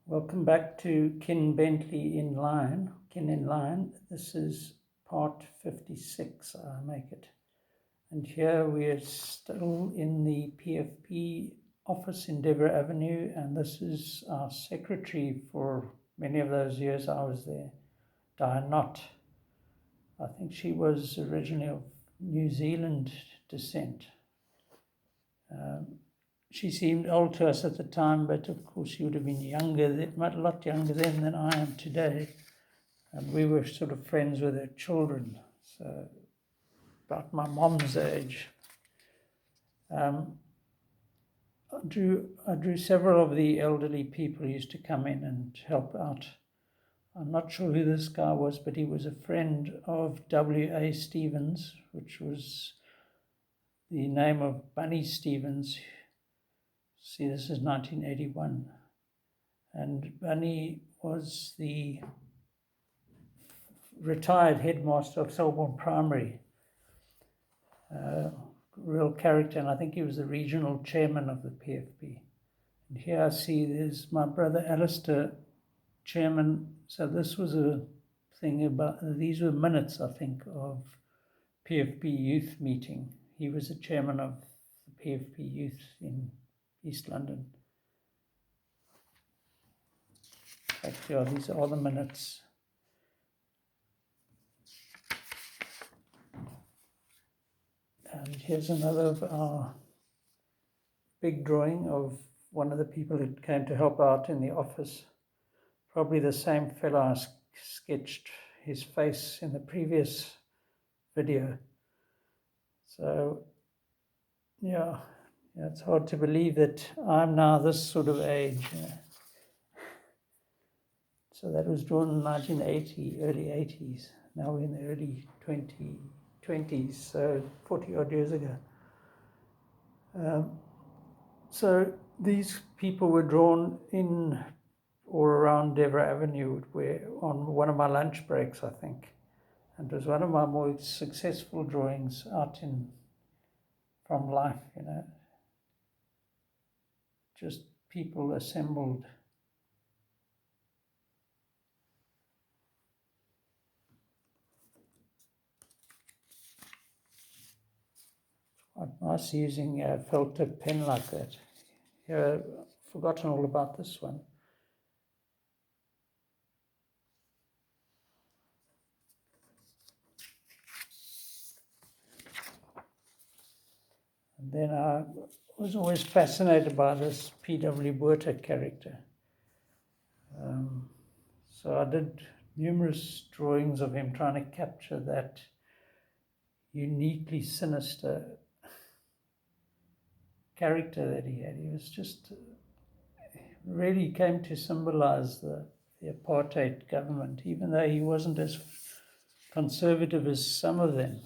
Welcome back to Kin Bentley in Line. Kin in Line. This is part 56, I make it. And here we are still in the PFP office in Deborah Avenue, and this is our secretary for many of those years I was there, Diane Knott. I think she was originally of New Zealand descent. She seemed old to us at the time, but of course she would have been younger, a lot younger then than I am today. And we were sort of friends with her children, so about my mom's age. I drew several of the elderly people who used to come in and help out. I'm not sure who this guy was, but he was a friend of W.A. Stevens, which was the name of Bunny Stevens. See, this is 1981. And Bunny was the retired headmaster of Selborne Primary. Real character, and I think he was the regional chairman of the PFP. And here I see there's my brother Alistair, chairman. So this was a thing about, these were minutes, I think, of PFP youth meeting. He was the chairman of the PFP youth in East London. In fact, yeah, these are all the minutes. And here's another of our big drawing of one of the people who came to help out in the office. Probably the same fellow I sketched his face in the previous video. So, yeah, it's hard to believe that I'm now this sort of age. So that was drawn in 1980, early 80s. Now we're in the early 2020s, so 40 odd years ago. So these people were drawn in or around Deborah Avenue, where on one of my lunch breaks, I think. And it was one of my more successful drawings out from life, just people assembled. Quite nice using a felt tip pen like that. Here, I've forgotten all about this one. And then I was always fascinated by this P.W. Botha character. So I did numerous drawings of him trying to capture that uniquely sinister character that he had. He was just really came to symbolize the apartheid government, even though he wasn't as conservative as some of them.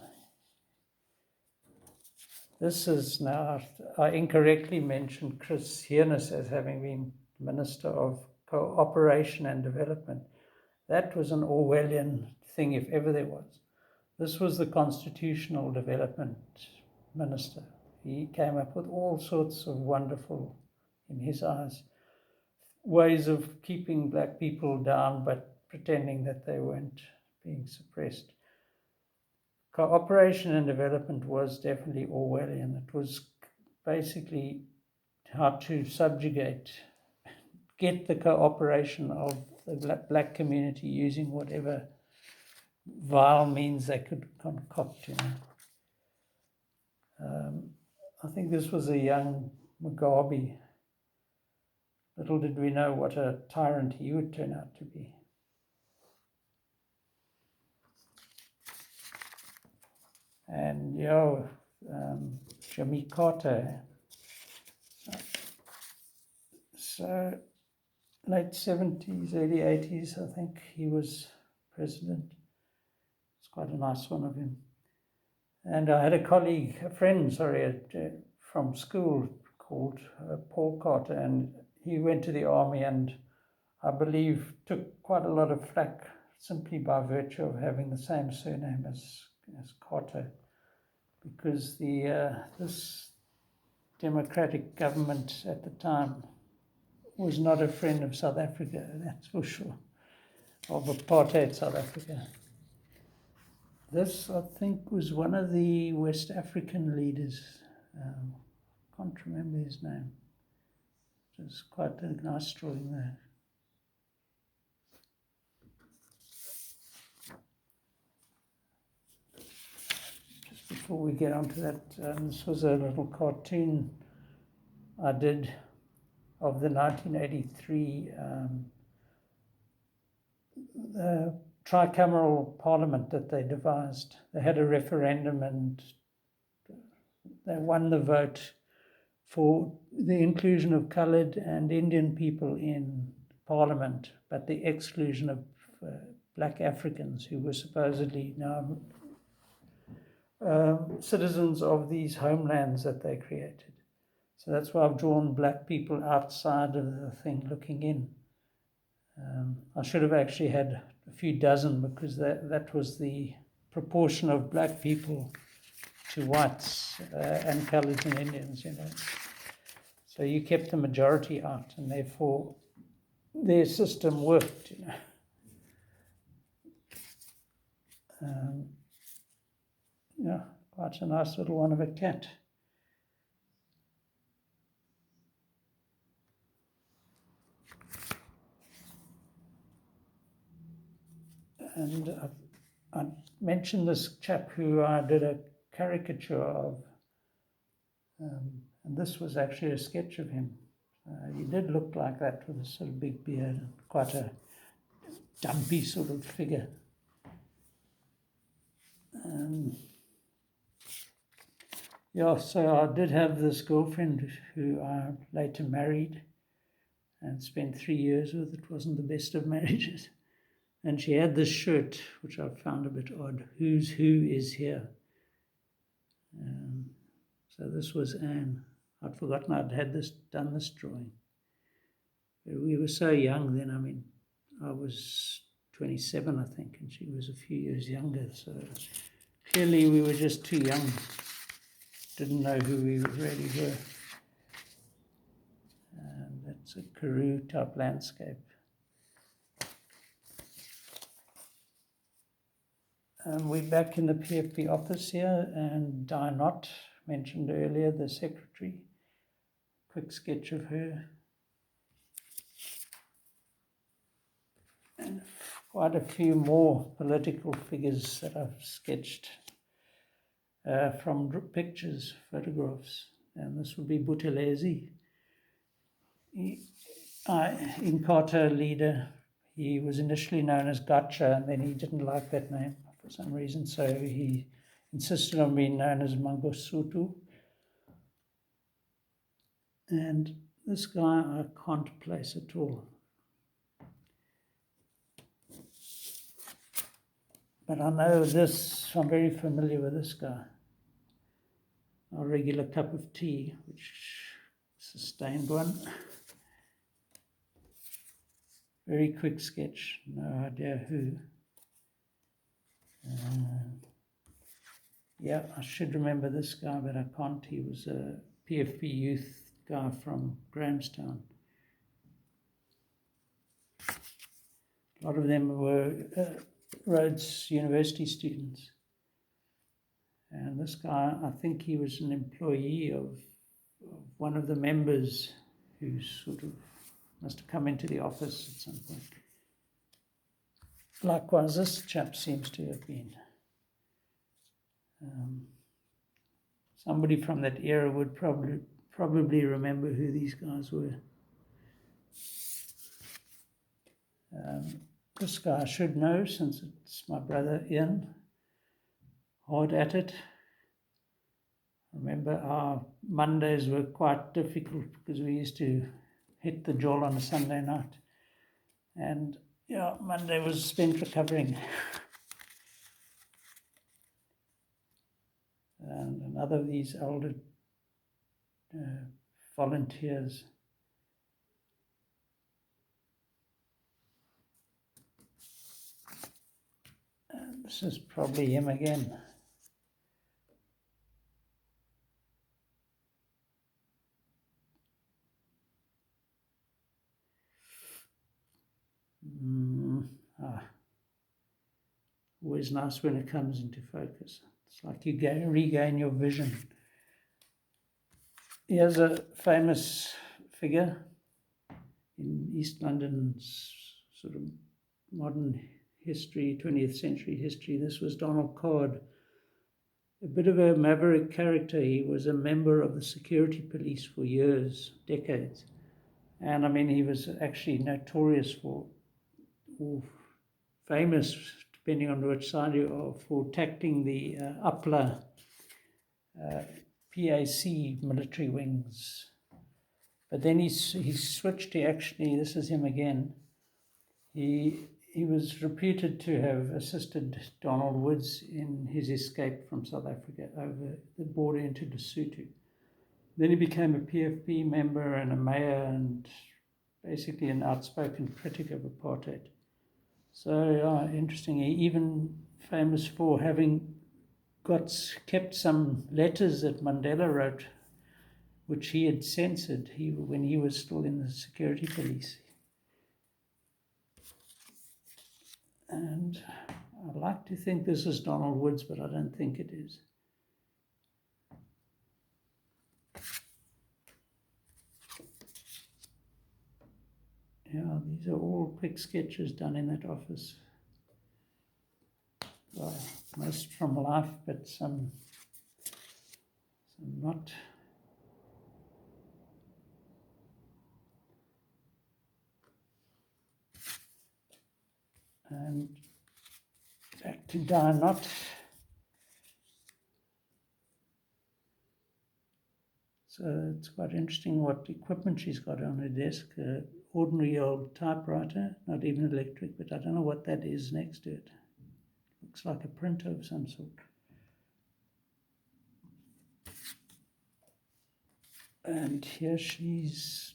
This is now, I incorrectly mentioned Chris Hiernis as having been Minister of Cooperation and Development. That was an Orwellian thing, if ever there was. This was the Constitutional Development Minister. He came up with all sorts of wonderful, in his eyes, ways of keeping black people down, but pretending that they weren't being suppressed. Cooperation and development was definitely Orwellian. It was basically how to subjugate, get the cooperation of the black community using whatever vile means they could concoct, I think this was a young Mugabe. Little did we know what a tyrant he would turn out to be. And Jimmy Carter. So late 70s, early 80s, I think he was president. It's quite a nice one of him. And I had a friend, from school called Paul Carter, and he went to the army and I believe took quite a lot of flack simply by virtue of having the same surname as Carter, because this democratic government at the time was not a friend of South Africa, that's for sure, of apartheid South Africa. This, I think, was one of the West African leaders. Can't remember his name. It was quite a nice drawing there. Just before we get onto that, this was a little cartoon I did of the 1983 tricameral parliament that they devised. They had a referendum and they won the vote for the inclusion of coloured and Indian people in parliament, but the exclusion of black Africans who were supposedly now citizens of these homelands that they created. So that's why I've drawn black people outside of the thing looking in. I should have actually had a few dozen, because that was the proportion of black people to whites and colours and Indians, you know. So you kept the majority out, and therefore their system worked, you know. Yeah, quite a nice little one of a cat. And I mentioned this chap who I did a caricature of, and this was actually a sketch of him. He did look like that, with a sort of big beard, and quite a dumpy sort of figure. Yeah, so I did have this girlfriend who I later married and spent 3 years with. It wasn't the best of marriages. And she had this shirt, which I found a bit odd, "Who's Who Is Here." So this was Anne. I'd forgotten I'd done this drawing. But we were so young then. I mean, I was 27, I think, and she was a few years younger. So clearly we were just too young. Didn't know who we really were. And that's a Karoo type landscape. We're back in the PFP office here, and Diane mentioned earlier, the secretary. Quick sketch of her. And quite a few more political figures that I've sketched from pictures, photographs. And this would be Buthelezi, Inkatha leader. He was initially known as Gacha, and then he didn't like that name for some reason, so he insisted on being known as Mangosuthu. And this guy I can't place at all. But I know this, I'm very familiar with this guy. Our regular cup of tea, which is a stained one. Very quick sketch, no idea who. Yeah, I should remember this guy, but I can't. He was a PFP youth guy from Grahamstown. A lot of them were Rhodes University students. And this guy, I think he was an employee of one of the members who sort of must have come into the office at some point. Likewise, this chap seems to have been. Somebody from that era would probably remember who these guys were. This guy I should know, since it's my brother Ian. Hard at it. Remember, our Mondays were quite difficult because we used to hit the jaw on a Sunday night. And yeah, Monday was spent recovering. And another of these older volunteers. And this is probably him again. Always nice when it comes into focus. It's like you regain your vision. Here's a famous figure in East London's sort of modern history, 20th century history. This was Donald Card, a bit of a maverick character. He was a member of the security police for years, decades. And I mean, he was actually notorious for, or famous, depending on which side you are, for tackling the upper PAC military wings. But then he switched to actually, this is him again, he was reputed to have assisted Donald Woods in his escape from South Africa over the border into Lesotho. Then he became a PFP member and a mayor and basically an outspoken critic of apartheid. So interesting. He even famous for having kept some letters that Mandela wrote, which he had censored when he was still in the security police. And I'd like to think this is Donald Woods, but I don't think it is. Yeah, these are all quick sketches done in that office. Well, most from life, but some not. And back to Diane Knott. So it's quite interesting what equipment she's got on her desk. Ordinary old typewriter, not even electric, but I don't know what that is next to it. Looks like a printer of some sort. And here she's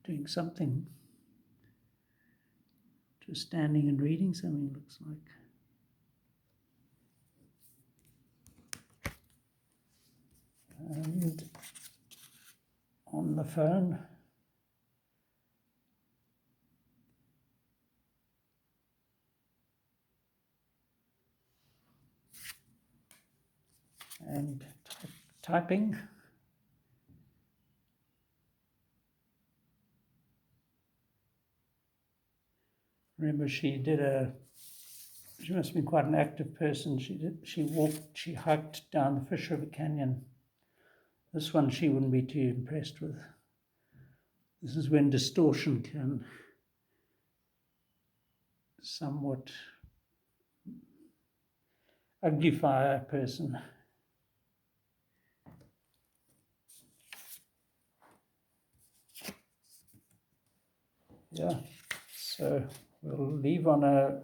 doing something. Just standing and reading something, looks like. And on the phone, and typing. Remember, she must have been quite an active person. She hiked down the Fish River Canyon. This one she wouldn't be too impressed with. This is when distortion can somewhat uglify a person. Yeah, so we'll leave on a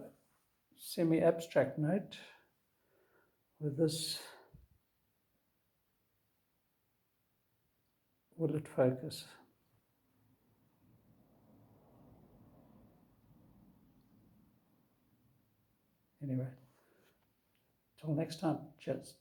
semi-abstract note with this. Will it focus? Anyway, till next time, cheers.